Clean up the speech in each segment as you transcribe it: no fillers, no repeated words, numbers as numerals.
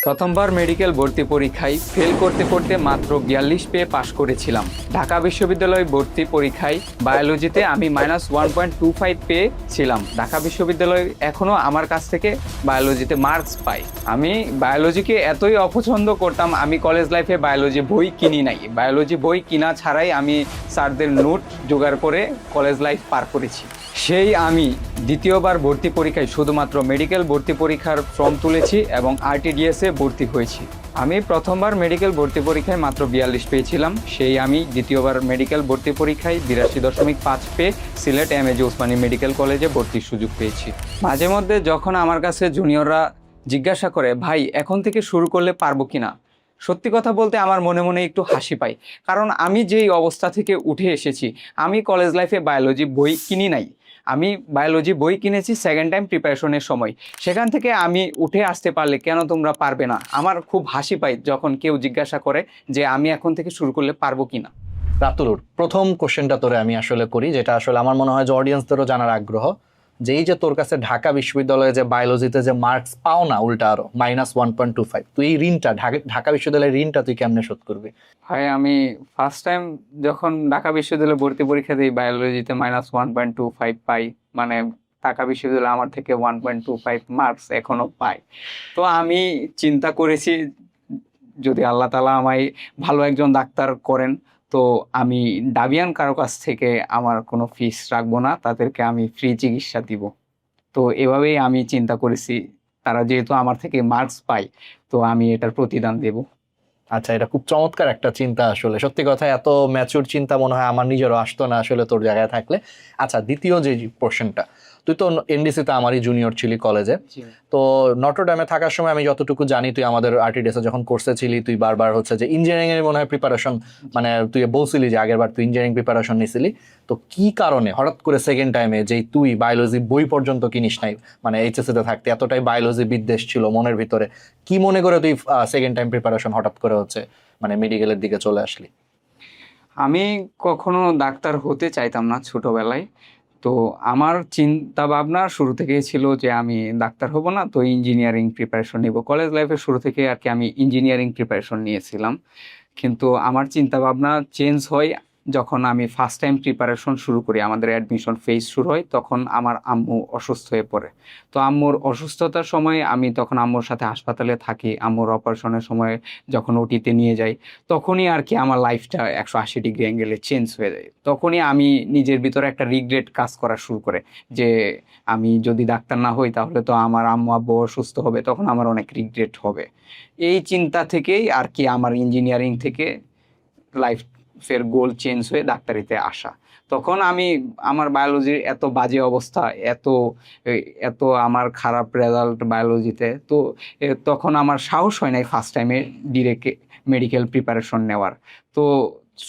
প্রথমবার মেডিকেল ভর্তি পরীক্ষায় ফেল করতে করতে মাত্র 42 পেয়ে পাশ করেছিলাম। ঢাকা বিশ্ববিদ্যালয় ভর্তি পরীক্ষায় বায়োলজিতে আমি -1.25 পেয়েছিলাম। ঢাকা বিশ্ববিদ্যালয় এখনও আমার কাছ থেকে বায়োলজিতে মার্কস পাই। আমি বায়োলজিকে এতই অপছন্দ করতাম, আমি কলেজ লাইফে বায়োলজি বই কিনি নাই। বায়োলজি বই কিনা ছাড়াই আমি স্যারদের নোট জোগাড় করে কলেজ লাইফ পার করেছি। সেই আমি দ্বিতীয়বার ভর্তি পরীক্ষায় শুধুমাত্র মেডিকেল ভর্তি পরীক্ষার ফর্ম তুলেছি এবং আরটিডিএসে ভর্তি হয়েছি। আমি প্রথমবার মেডিকেল ভর্তি পরীক্ষায় মাত্র 42 পেয়েছিলাম। সেই আমি দ্বিতীয়বার মেডিকেল ভর্তি পরীক্ষায় 82.5 পেয়ে সিলেট এম.এ.জি. ওসমানী মেডিকেল কলেজে ভর্তির সুযোগ পেয়েছি। মাঝে মধ্যে যখন আমার কাছে জুনিয়ররা জিজ্ঞাসা করে, ভাই এখন থেকে শুরু করলে পারবো কিনা, সত্যি কথা বলতে আমার মনে মনে একটু হাসি পায়। কারণ আমি যেই অবস্থা থেকে উঠে এসেছি, আমি কলেজ লাইফে বায়োলজি বই কিনি নাই। আমি বায়োলজি বই কিনেছি সেকেন্ড টাইম প্রিপারেশনের সময়। সেখান থেকে আমি উঠে আসতে পারলে কেন তোমরা পারবে না? আমার খুব হাসি পায় যখন কেউ জিজ্ঞাসা করে যে আমি এখন থেকে শুরু করলে পারবো কিনা। রাতুলুর প্রথম কোশ্চেনটা তোরে আমি আসলে করি, যেটা আসলে আমার মনে হয় যে অডিয়েন্সদেরও জানার আগ্রহ, যে এই যে তোর কাছে ঢাকা বিশ্ববিদ্যালয়ে যে বায়োলজিতে যে মার্কস পাও না, উল্টা আরো -1.25, তুই এই ঋণটা ঢাকা বিশ্ববিদ্যালয়ের ঋণটা তুই কেমনে শোধ করবি? ভাই আমি ফার্স্ট টাইম যখন ঢাকা বিশ্ববিদ্যালয়ে ভর্তি পরীক্ষা দিই, বায়োলজিতে -1.25 পাই। মানে ঢাকা বিশ্ববিদ্যালয় আমার থেকে 1.25 মার্কস এখনো পায়। তো আমি চিন্তা করেছি, যদি আল্লাহ তাআলা আমায় ভালো একজন ডাক্তার করেন, তো আমি ডাবিয়ান কারো কাছ থেকে আমার কোনো ফিস রাখবো না, তাদেরকে আমি ফ্রি চিকিৎসা দিব। তো এভাবেই আমি চিন্তা করেছি, তারা যেহেতু আমার থেকে মার্কস পায়, তো আমি এটার প্রতিদান দেব। আচ্ছা, এটা খুব চমৎকার একটা চিন্তা। আসলে সত্যি কথা, এত ম্যাচিউর চিন্তা মনে হয় আমার নিজেরও আসতো না আসলে তোর জায়গায় থাকলে। আচ্ছা, দ্বিতীয় যে পোর্শনটা, তুই তো এনডিসিতে আমারই জুনিয়র ছিলি কলেজে। তো নটরডেমে থাকার সময় আমি যতটুকু জানি, তুই আমাদের আরটিডিএস যখন কোর্সে ছিলি, তুই বারবার হচ্ছে যে ইঞ্জিনিয়ারিং এর মনে হয় প্রিপারেশন, মানে তুই বলছিলি যে আগের বার তুই ইঞ্জিনিয়ারিং প্রিপারেশন নিছিলি। তো কি কারণে হঠাৎ করে সেকেন্ড টাইমে যেই তুই বায়োলজি বই পর্যন্ত কিনিস নাই, মানে এইচএসসি তে থাকতে এতটাই বায়োলজি বিদ্বেষ ছিল মনের ভিতরে, কি মনে করে তুই সেকেন্ড টাইম প্রিপারেশন হঠাৎ করে হচ্ছে মানে মেডিকেলের দিকে চলে আসলি? আমি কখনো ডাক্তার হতে চাইতাম না ছোটবেলায়। তো আমার চিন্তা ভাবনা শুরু থেকেই ছিল যে আমি ডাক্তার হব না, তো ইঞ্জিনিয়ারিং প্রিপারেশন নিব। কলেজ লাইফের শুরু থেকে আর কি আমি ইঞ্জিনিয়ারিং প্রিপারেশন নিয়েছিলাম। কিন্তু আমার চিন্তা ভাবনা চেঞ্জ হয় যখন আমি ফার্স্ট টাইম প্রিপারেশন শুরু করি। আমাদের অ্যাডমিশন ফেজ শুরু হয়, তখন আমার আম্মু অসুস্থ হয়ে পড়ে। তো আম্মুর অসুস্থতার সময় আমি তখন আম্মুর সাথে হাসপাতালে থাকি। আম্মুর অপারেশনের সময় যখন ওটিতে নিয়ে যাই, তখনই আর কি আমার লাইফটা 180 ডিগ্রি অ্যাঙ্গেলে চেঞ্জ হয়ে যায়। তখনই আমি নিজের ভিতরে একটা রিগ্রেট কাজ করা শুরু করে, যে আমি যদি ডাক্তার না হই তাহলে তো আমার আম্মু আব্বু অসুস্থ হবে, তখন আমার অনেক রিগ্রেট হবে। এই চিন্তা থেকেই আর কি আমার ইঞ্জিনিয়ারিং থেকে লাইফের গোল চেঞ্জ হয়ে ডাক্তারিতে আসা। তখন আমি আমার বায়োলজির এত বাজে অবস্থা, এত এত আমার খারাপ রেজাল্ট বায়োলজিতে, তো তখন আমার সাহস হয় নাই ফার্স্ট টাইমে ডিরেক্ট মেডিকেল প্রিপারেশন নেওয়ার। তো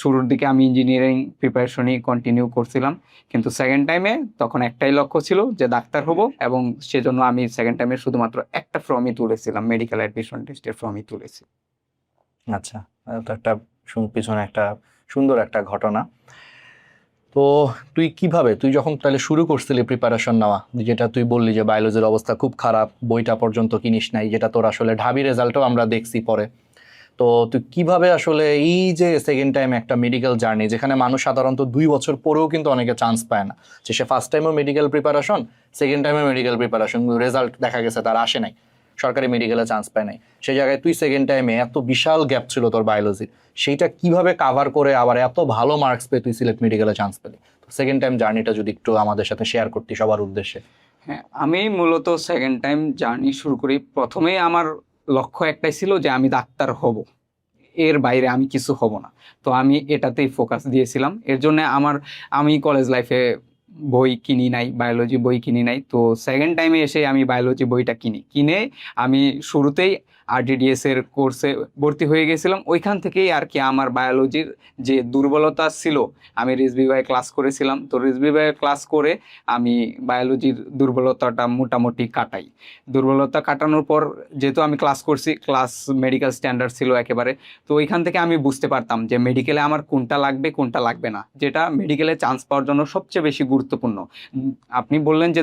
শুরুর দিকে আমি ইঞ্জিনিয়ারিং প্রিপারেশনই কন্টিনিউ করছিলাম, কিন্তু সেকেন্ড টাইমে তখন একটাই লক্ষ্য ছিল যে ডাক্তার হব, এবং সেজন্য আমি সেকেন্ড টাইমে শুধুমাত্র একটা ফর্মই তুলেছিলাম, মেডিকেল অ্যাডমিশন টেস্টের ফর্মই তুলেছি। আচ্ছা, তো একটা পিছনে একটা সুন্দর একটা ঘটনা। তো তুই যখন তাহলে শুরু করছিলি প্রিপারেশন নেওয়া, যেটা তুই বললি যে বায়োলজির অবস্থা খুব খারাপ, বইটা পর্যন্ত কিনিস নাই, যেটা তোর আসলে ঢাবি রেজাল্টও আমরা দেখছি পরে। তো তুই কিভাবে আসলে এই যে সেকেন্ড টাইম একটা মেডিকেল জার্নি, যেখানে মানুষ সাধারণত 2 বছর পরেও কিন্তু অনেকে চান্স পায় না, যে সে ফার্স্ট টাইমও মেডিকেল প্রিপারেশন, সেকেন্ড টাইমে মেডিকেল প্রিপারেশন, রেজাল্ট দেখা গেছে তার আসে নাই, সরকারি মেডিকেলে চান্স পায় নাই, সেই জায়গায় তুই সেকেন্ড টাইমে এত বিশাল গ্যাপ ছিল তোর বায়োলজির, সেইটা কিভাবে কাভার করে আবার এত ভালো মার্কস পেয়ে তুই সিলেট মেডিকেলে চান্স পেলি? সেকেন্ড টাইম জার্নিটা যদি একটু আমাদের সাথে শেয়ার করতি সবার উদ্দেশ্যে। হ্যাঁ, আমি মূলত সেকেন্ড টাইম জার্নি শুরু করি, প্রথমেই আমার লক্ষ্য একটাই ছিল যে আমি ডাক্তার হব, এর বাইরে আমি কিছু হব না। তো আমি এটাতেই ফোকাস দিয়েছিলাম। এর জন্য আমি কলেজ লাইফে বই কিনি নাই, বায়োলজি বই কিনি নাই। তো সেকেন্ড টাইমে এসে আমি বায়োলজি বইটা কিনে আমি শুরুতেই আরটিডিএস এর কোর্সে ভর্তি হয়ে গেছিলাম। ওইখান থেকেই আর কি আমার বায়োলজির যে দুর্বলতা ছিল, আমি রিজভি ভাই ক্লাস করেছিলাম, তো রিজভি ভাইয়ের ক্লাস করে আমি বায়োলজির দুর্বলতাটা মোটামুটি কাটাই। দুর্বলতা কাটানোর পর, যেহেতু আমি ক্লাস করছি, ক্লাস মেডিকেল স্ট্যান্ডার্ড ছিল একেবারে, তো ওইখান থেকে আমি বুঝতে পারতাম যে মেডিকেলে আমার কোনটা লাগবে কোনটা লাগবে না, যেটা মেডিকেলে চান্স পাওয়ার জন্য সবচেয়ে বেশি গুরুত্বপূর্ণ। আপনি বললেন যে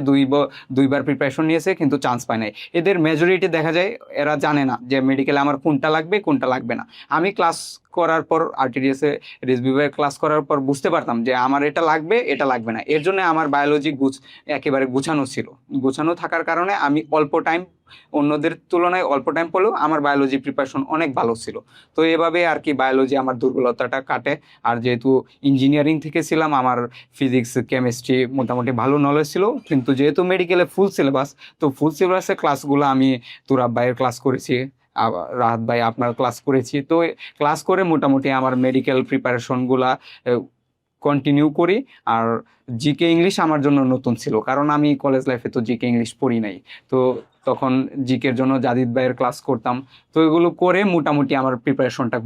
দুইবার প্রিপারেশন নিয়েছে কিন্তু চান্স পায় নাই, এদের মেজরিটি দেখা যায় এরা জানে না না যে মেডিকেলে আমার কোনটা লাগবে কোনটা লাগবে না। আমি ক্লাস করার পর RTDS এ রেসবিভার ক্লাস করার পর বুঝতে পারতাম যে আমার এটা লাগবে এটা লাগবে না। এর জন্য আমার বায়োলজি একেবারে গুছানো ছিল। গুছানো থাকার কারণে আমি অল্প টাইম, অন্যদের তুলনায় অল্প টাইম পড়লেও আমার বায়োলজি প্রিপারেশন অনেক ভালো ছিল। তো এভাবে আর কি বায়োলজি আমার দুর্বলতাটা কাটে। আর যেহেতু ইঞ্জিনিয়ারিং থেকে ছিলাম, আমার ফিজিক্স কেমিস্ট্রি মোটামুটি ভালো নলেজ ছিল, কিন্তু যেহেতু মেডিকেলে ফুল সিলেবাস, তো ফুল সিলেবাসের ক্লাসগুলো আমি তুরাব ভাইয়ের ক্লাস করেছি, আবার রাহাত ভাই আপনার ক্লাস করেছি। তো ক্লাস করে মোটামুটি আমার মেডিকেল প্রিপারেশনগুলা কন্টিনিউ করি। আর জিকে ইংলিশ আমার জন্য নতুন ছিল, কারণ আমি কলেজ লাইফে তো জিকে ইংলিশ পড়ি নাই। তো তখন জিকের জন্য জাদিদ ভাইয়ের ক্লাস করতাম। তো এগুলো করে মোটামুটি আমার প্রিপারেশনটা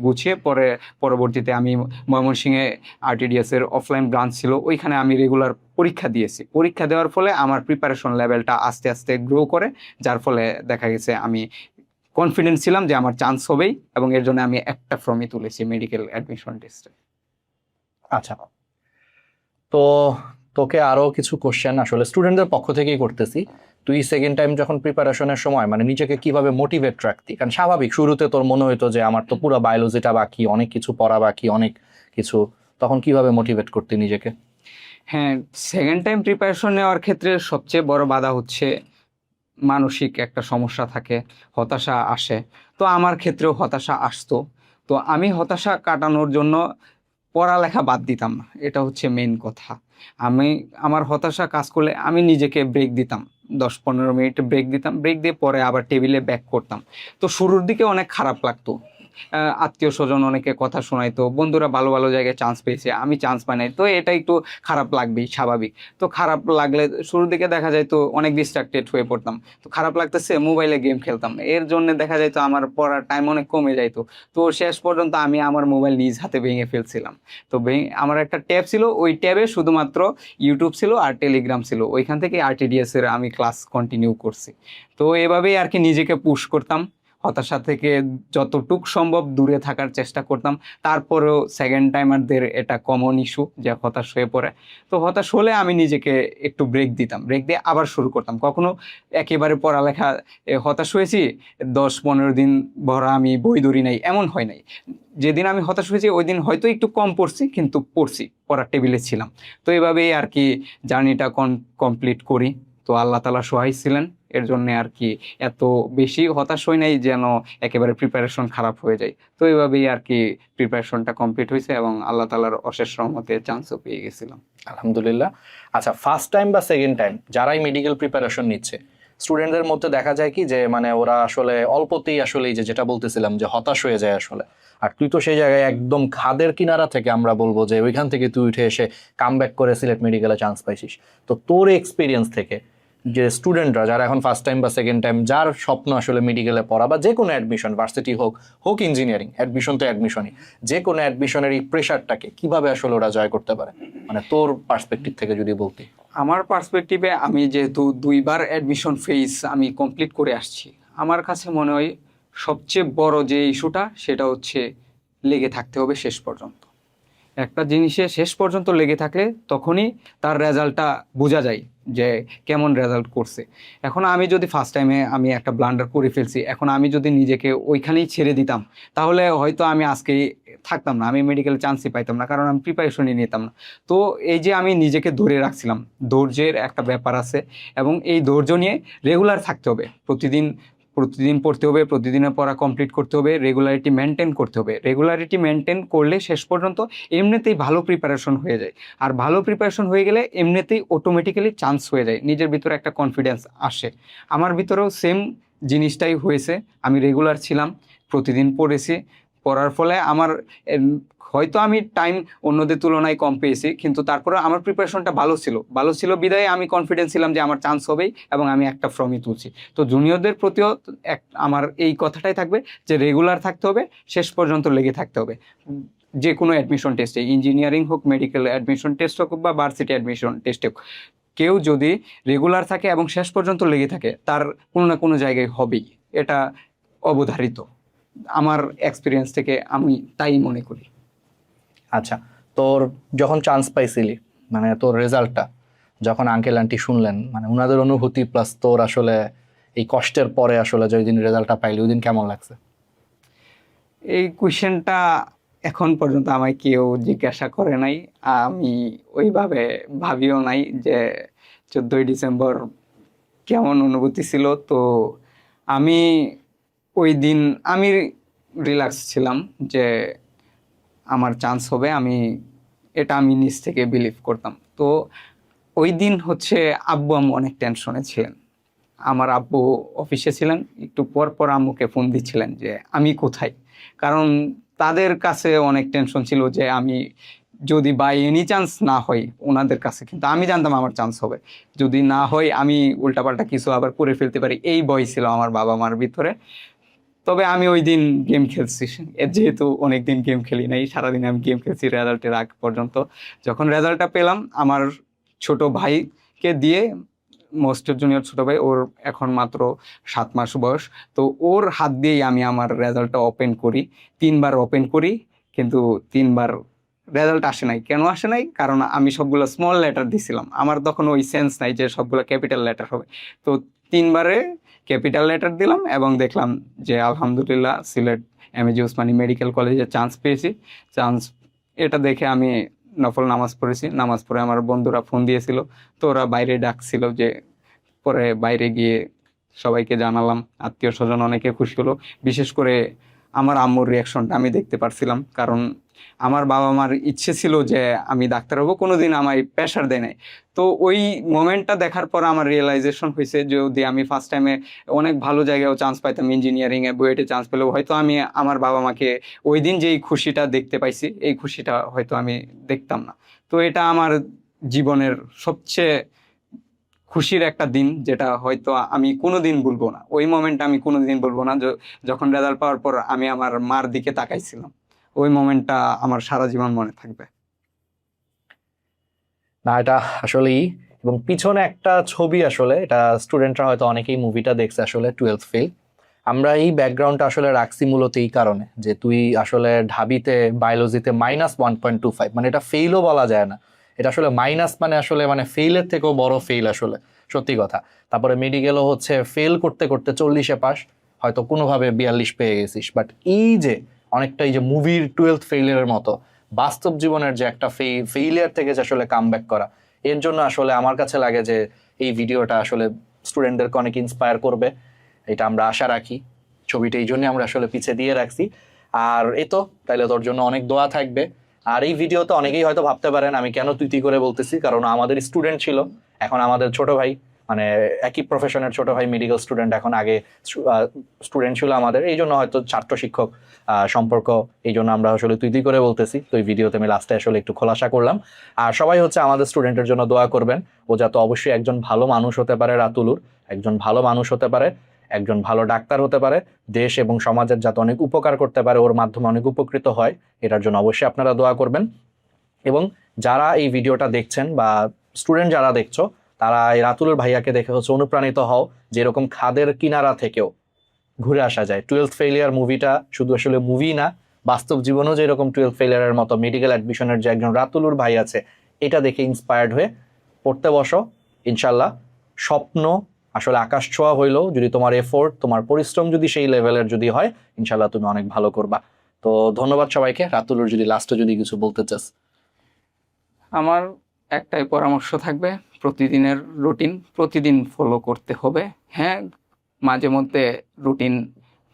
গুছিয়ে পরে পরবর্তীতে আমি ময়মনসিংহে RTDS এর অফলাইন ব্রাঞ্চ ছিল, ওইখানে আমি রেগুলার পরীক্ষা দিয়েছি। পরীক্ষা দেওয়ার ফলে আমার প্রিপারেশন লেভেলটা আস্তে আস্তে গ্রো করে, যার ফলে দেখা গেছে আমি কনফিডেন্ট ছিলাম যে আমার চান্স হবেই, এবং এর জন্য আমি একটা ফর্মই তুলেছি মেডিকেল অ্যাডমিশন টেস্টে। আচ্ছা, তো তোকে আরো কিছু কোশ্চেন আসলে স্টুডেন্টদের পক্ষ থেকেই করতেছি। তুই সেকেন্ড টাইম যখন প্রিপারেশনের সময় মানে নিজেকে কিভাবে মোটিভেট রাখতি? কারণ স্বাভাবিক শুরুতে তোর মনে হইতো যে আমার তো পুরো বায়োলজিটা বাকি, অনেক কিছু পড়া বাকি, অনেক কিছু, তখন কিভাবে মোটিভেট করতি নিজেকে? হ্যাঁ, সেকেন্ড টাইম প্রিপারেশন নেওয়ার ক্ষেত্রে সবচেয়ে বড় বাধা হচ্ছে মানসিক একটা সমস্যা থাকে, হতাশা আসে। তো আমার ক্ষেত্রেও হতাশা আসতো। তো আমি হতাশা কাটানোর জন্য পড়ালেখা বাদ দিতাম না, এটা হচ্ছে মেইন কথা। আমি আমার হতাশা কাজ করলে আমি নিজেকে ব্রেক দিতাম, 10-15 মিনিট ব্রেক দিতাম, ব্রেক দিয়ে পরে আবার টেবিলে ব্যাক করতাম। তো শুরুর দিকে অনেক খারাপ লাগতো, আত্মীয় স্বজন অনেকে কথা শোনাইতো, বন্ধুরা ভালো ভালো জায়গায় চান্স পেয়েছে, আমি চান্স পাই নাই, তো এটা একটু খারাপ লাগবেই, স্বাভাবিক। তো খারাপ লাগলে শুরুর দিকে দেখা যায় তো অনেক ডিস্ট্রাক্টেড হয়ে পড়তাম। তো খারাপ লাগতেছে, মোবাইলে গেম খেলতাম, এর জন্য দেখা যায় তো আমার পড়ার টাইম অনেক কমে যাইতো। তো শেষ পর্যন্ত আমি আমার মোবাইল নিজ হাতে ভেঙে ফেলছিলাম। তো আমার একটা ট্যাব ছিল, ওই ট্যাবে শুধুমাত্র ইউটিউব ছিল আর টেলিগ্রাম ছিল, ওইখান থেকে RTDS এর আমি ক্লাস কন্টিনিউ করছি। তো এভাবেই আর কি নিজেকে পুশ করতাম, হতাশা থেকে যতটুক সম্ভব দূরে থাকার চেষ্টা করতাম। তারপরেও সেকেন্ড টাইমারদের এটা কমন ইস্যু যে হতাশ হয়ে পড়ে। তো হতাশ হলে আমি নিজেকে একটু ব্রেক দিতাম, ব্রেক দিয়ে আবার শুরু করতাম। কখনো একেবারে পড়ালেখা হতাশ হয়েছি 10-15 দিন ভরা আমি বই ধরি নাই, এমন হয় নাই। যেদিন আমি হতাশ হয়েছি ওই দিন হয়তো একটু কম পড়ছি, কিন্তু পড়ছি, পড়ার টেবিলে ছিলাম। তো এভাবেই আর কি জার্নিটা কমপ্লিট করি। তো আল্লাহ তাআলা সহায় ছিলেন, এর জন্য আর কি এত বেশি হতাশ হই নাই যেন একেবারে প্রিপারেশন খারাপ হয়ে যায়। তো এইভাবেই আর কি প্রিপারেশনটা কমপ্লিট হয়েছে, এবং আল্লাহ তাআলার অশেষ রহমতে চান্সও পেয়ে গেছিলাম। আলহামদুলিল্লাহ। আচ্ছা, ফার্স্ট টাইম বা সেকেন্ড টাইম যারাই মেডিকেল প্রিপারেশন নিচ্ছে, স্টুডেন্টদের মধ্যে দেখা যায় কি যে মানে ওরা আসলে অল্পতেই আসলে এই যে যেটা বলতেছিলাম যে হতাশ হয়ে যায় আসলে। আর তুই তো সেই জায়গায় একদম খাদের কিনারা থেকে আমরা বলবো যে ওইখান থেকে তুই উঠে এসে কামব্যাক করে সিলেট মেডিকেলে চান্স পাইছিস। তো তোর এক্সপিরিয়েন্স থেকে যে স্টুডেন্টরা যারা এখন ফার্স্ট টাইম বা সেকেন্ড টাইম, যার স্বপ্ন আসলে মেডিকেলে পড়া বা যে কোনো অ্যাডমিশন, ভার্সিটি হোক হোক ইঞ্জিনিয়ারিং, অ্যাডমিশন তো অ্যাডমিশনই, যে কোনো অ্যাডমিশনের এই প্রেশারটাকে কিভাবে আসলে ওরা জয় করতে পারে, মানে তোর পার্সপেক্টিভ থেকে যদি বলতি। আমার পার্সপেক্টিভে আমি যেহেতু 2বার অ্যাডমিশন ফেজ আমি কমপ্লিট করে আসছি, আমার কাছে মনে হয় সবচেয়ে বড় যে ইস্যুটা সেটা হচ্ছে লেগে থাকতে হবে শেষ পর্যন্ত। একটা জিনিসে শেষ পর্যন্ত লেগে থাকলে তখনই তার রেজাল্টটা বোঝা যায় যে কেমন রেজাল্ট করছে। এখন আমি যদি ফার্স্ট টাইমে আমি একটা ব্লান্ডার করে ফেলছি, এখন আমি যদি নিজেকে ওইখানেই ছেড়ে দিতাম, তাহলে হয়তো আমি আজকে থাকতাম না, আমি মেডিকেল চান্সই পাইতাম না, কারণ আমি প্রিপারেশনই নিতাম না। তো এই যে আমি নিজেকে ধরে রাখছিলাম, ধৈর্যের একটা ব্যাপার আছে, এবং এই ধৈর্য নিয়ে রেগুলার থাকতে হবে। প্রতিদিন প্রতিদিন পড়তে হবে, প্রতিদিনের পড়া কমপ্লিট করতে হবে, রেগুলারিটি মেনটেন করতে হবে। রেগুলারিটি মেনটেন করলে শেষ পর্যন্ত এমনিতেই ভালো প্রিপারেশন হয়ে যায়। আর ভালো প্রিপারেশন হয়ে গেলে এমনিতেই অটোমেটিক্যালি চান্স হয়ে যায়, নিজের ভিতরে একটা কনফিডেন্স আসে। আমার ভিতরেও সেম জিনিসটাই হয়েছে। আমি রেগুলার ছিলাম, প্রতিদিন পড়েছি, পড়ার ফলে আমার হয়তো আমি টাইম অন্যদের তুলনায় কম পেয়েছি, কিন্তু তারপরে আমার প্রিপারেশনটা ভালো ছিল বিদায় আমি কনফিডেন্স ছিলাম যে আমার চান্স হবেই, এবং আমি একটা ফর্মই তুলছি। তো জুনিয়রদের প্রতিও আমার এই কথাটাই থাকবে যে রেগুলার থাকতে হবে, শেষ পর্যন্ত লেগে থাকতে হবে। যে কোনো অ্যাডমিশন টেস্টে, ইঞ্জিনিয়ারিং হোক, মেডিকেল অ্যাডমিশন টেস্ট হোক, বা ভার্সিটি অ্যাডমিশন টেস্ট হোক, কেউ যদি রেগুলার থাকে এবং শেষ পর্যন্ত লেগে থাকে, তার কোনো না কোনো জায়গায় হবেই, এটা অবধারিত। আমার এক্সপিরিয়েন্স থেকে আমি তাই মনে করি। আচ্ছা, তোর যখন চান্স পাইছিলি, মানে তোর রেজাল্টটা যখন আঙ্কেল আন্টি শুনলেন, মানে ওনাদের অনুভূতি প্লাস তোর আসলে এই কষ্টের পরে আসলে যেই দিন রেজাল্টটা পাইলি ওই দিন কেমন লাগছে? এই কোয়েশ্চেনটা এখন পর্যন্ত আমায় কেউ জিজ্ঞাসা করে নাই, আমি ওইভাবে ভাবিও নাই যে 14ই ডিসেম্বর কেমন অনুভূতি ছিল। তো আমি ওই দিন আমি রিল্যাক্স ছিলাম যে আমার চান্স হবে, এটা আমি নিজ থেকে বিলিভ করতাম। তো ওই দিন হচ্ছে আব্বু আম্মু অনেক টেনশনে ছিলেন। আমার আব্বু অফিসে ছিলেন, একটু পর পর আম্মুকে ফোন দিচ্ছিলেন যে আমি কোথায়, কারণ তাদের কাছে অনেক টেনশন ছিল যে আমি যদি বাই এনি চান্স না হয় ওনাদের কাছে, কিন্তু আমি জানতাম আমার চান্স হবে, যদি না হয় আমি উল্টাপাল্টা কিছু আবার করে ফেলতে পারি, এই ভয় ছিল আমার বাবা মার ভিতরে। তবে আমি ওই দিন গেম খেলছি, যেহেতু অনেক দিন গেম খেলি নাই, সারাদিন আমি গেম খেলছি রেজাল্টের আগ পর্যন্ত। যখন রেজাল্টটা পেলাম আমার ছোট ভাইকে দিয়ে, মোস্ট জুনিয়র ছোট ভাই, ওর এখন মাত্র 7 মাস বয়স, তো ওর হাত দিয়েই আমি আমার রেজাল্টটা ওপেন করি। 3বার ওপেন করি, কিন্তু 3বার রেজাল্ট আসে নাই। কেন আসে নাই? কারণ আমি সবগুলো স্মল লেটার দিছিলাম, আমার তখন ওই সেন্স নাই যে সবগুলো ক্যাপিটাল লেটার হবে। তো 3বারে ক্যাপিটাল লেটার দিলাম এবং দেখলাম যে আলহামদুলিল্লাহ সিলেট এমএজি ওসমানী মেডিকেল কলেজে চান্স পেয়েছি। চান্স এটা দেখে আমি নফল নামাজ পড়েছি, নামাজ পড়ে আমার বন্ধুরা ফোন দিয়েছিল, তো ওরা বাইরে ডাকছিল, যে পরে বাইরে গিয়ে সবাইকে জানালাম, আত্মীয় স্বজন অনেকে খুশি হলো। বিশেষ করে আমার আম্মুর রিয়াকশনটা আমি দেখতে পারছিলাম, কারণ আমার বাবা মার ইচ্ছে ছিল যে আমি ডাক্তার হবো, কোনোদিন আমায় প্রেশার দেয় নাই। তো ওই মোমেন্টটা দেখার পর আমার রিয়েলাইজেশন হয়েছে যে যদি আমি ফার্স্ট টাইমে অনেক ভালো জায়গায়ও চান্স পাইতাম, ইঞ্জিনিয়ারিংয়ে বুয়েটে চান্স পেলেও হয়তো আমি আমার বাবা মাকে ওই দিন যেই খুশিটা দেখতে পাইছি এই খুশিটা হয়তো আমি দেখতাম না। তো এটা আমার জীবনের সবচেয়ে খুশির একটা দিন, যেটা হয়তো আমি কোনোদিন ভুলবো না। ওই মোমেন্টটা আমি কোনোদিন ভুলবো না, যখন রেজাল্ট পাওয়ার পর আমি আমার মার দিকে তাকাইছিলাম, ওই মোমেন্টটা আমার সারা জীবন মনে থাকবে। না এটা আসলেই, এবং পিছনে একটা ছবি, আসলে এটা স্টুডেন্টরা হয়তো অনেকেই মুভিটা দেখছে, আসলে 12th ফেল। আমরা এই ব্যাকগ্রাউন্ডটা আসলে রাখছি মূলত এই কারণে যে তুই আসলে ঢাবিতে বায়োলজিতে -1.25, মানে এটা ফেইলও বলা যায় না, এটা আসলে মাইনাস, মানে আসলে মানে ফেইলের থেকেও বড় ফেইল আসলে, সত্যি কথা। তারপরে মেডিকেলও হচ্ছে ফেল করতে করতে 40-এ পাস, হয়তো কোনোভাবে 42 পেয়ে গেছিস, বাট এই যে অনেকটা এই যে মুভির 12th ফেইলের মতো বাস্তব জীবনের যে একটা ফেইলিয়ার থেকে যে আসলে কামব্যাক করা, এর জন্য আসলে আমার কাছে লাগে যে এই ভিডিওটা আসলে স্টুডেন্টদেরকে অনেক ইন্সপায়ার করবে, এটা আমরা আশা রাখি। ছবিটা এই জন্য আমরা আসলে পিছিয়ে দিয়ে রাখছি। আর এই তো তাইলে তোর জন্য অনেক দোয়া থাকবে। আর এই ভিডিওতে অনেকেই হয়তো ভাবতে পারেন আমি কেন তুই করে বলতেছি, কারণ আমাদের স্টুডেন্ট ছিল, এখন আমাদের ছোট ভাই, মানে একই প্রফেশনের ছোট ভাই মেডিকেল স্টুডেন্ট, এখন আগে স্টুডেন্ট ছিল আমাদের, এই জন্য হয়তো ছাত্র শিক্ষক সম্পর্ক, এই জন্য আমরা আসলে তুই করে বলতেছি। তো এই ভিডিওতে আমি লাস্টে আসলে একটু খোলাসা করলাম। আর সবাই হচ্ছে আমাদের স্টুডেন্টের জন্য দোয়া করবেন, ও যাতে অবশ্যই একজন ভালো মানুষ হতে পারে, রাতুলুর একজন ভালো মানুষ হতে পারে, একজন ভালো ডাক্তার হতে পারে, দেশ এবং সমাজের যাতে অনেক উপকার করতে পারে, ওর মাধ্যমে অনেক উপকৃত হয়, এটার জন্য অবশ্যই আপনারা দোয়া করবেন। এবং যারা এই ভিডিওটা দেখছেন বা স্টুডেন্ট যারা দেখছো, তারা এই রাতুলের ভাইয়াকে দেখে হচ্ছে অনুপ্রাণিত হও, যেরকম খাদের কিনারা থেকেও ঘুরে আসা যায়। 12th ফেলিয়ার মুভিটা শুধু আসলে মুভি না, বাস্তব জীবনেও যেরকম 12th ফেলিয়ারের মতো মেডিকেল অ্যাডমিশনের যে একজন রাতুলুর ভাই আছে, এটা দেখে ইন্সপায়ার্ড হয়ে পড়তে বসো। ইনশাল্লাহ স্বপ্ন আসলে আকাশ ছোঁয়া হইলেও যদি তোমার এফোর্ট, তোমার পরিশ্রম যদি সেই লেভেলের যদি হয়, ইনশাল্লাহ তুমি অনেক ভালো করবা। তো ধন্যবাদ সবাইকে। রাতুলুর যদি লাস্টে যদি কিছু বলতে চাস। আমার একটাই পরামর্শ থাকবে, প্রতিদিনের রুটিন প্রতিদিন ফলো করতে হবে। হ্যাঁ, মাঝে মধ্যে রুটিন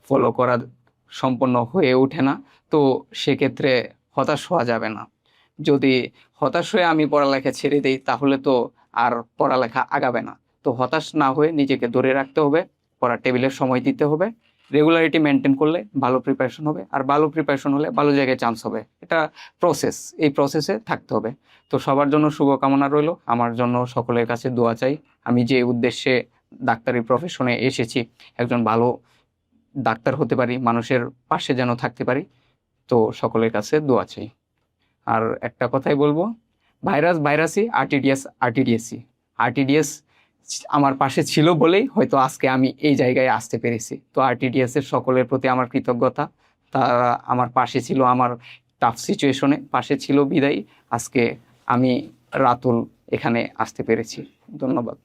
ফলো করা সম্পূর্ণ হয়ে ওঠে না, তো সেক্ষেত্রে হতাশ হওয়া যাবে না। যদি হতাশ হয়ে আমি পড়ালেখা ছেড়ে দিই তাহলে তো আর পড়ালেখা আগাবে না। তো হতাশ না হয়ে নিজেকে ধরে রাখতে হবে, পড়ার টেবিলের সময় দিতে হবে, রেগুলারিটি মেনটেন করলে ভালো প্রিপারেশন হবে, আর ভালো প্রিপারেশন হলে ভালো জায়গায় চান্স হবে। এটা প্রসেস, এই প্রসেসে থাকতে হবে। তো সবার জন্য শুভকামনা রইল, আমার জন্য সকলের কাছে দোয়া চাই। আমি যে উদ্দেশ্যে ডাক্তারি প্রফেশনে এসেছি, একজন ভালো ডাক্তার হতে পারি, মানুষের পাশে যেন থাকতে পারি, তো সকলের কাছে দোয়া চাই। আর একটা কথাই বলবো, ভাইরাস ভাইরাসই, আরটিডিএস আরটিডিএসই। আরটিডিএস আমার পাশে ছিল বলেই হয়তো আজকে আমি এই জায়গায় আসতে পেরেছি। তো আরটিডিএস এর সকলের প্রতি আমার কৃতজ্ঞতা, তারা আমার পাশে ছিল, আমার টাফ সিচুয়েশনে পাশে ছিল বিদায়ী আজকে আমি রাতুল এখানে আসতে পেরেছি। ধন্যবাদ।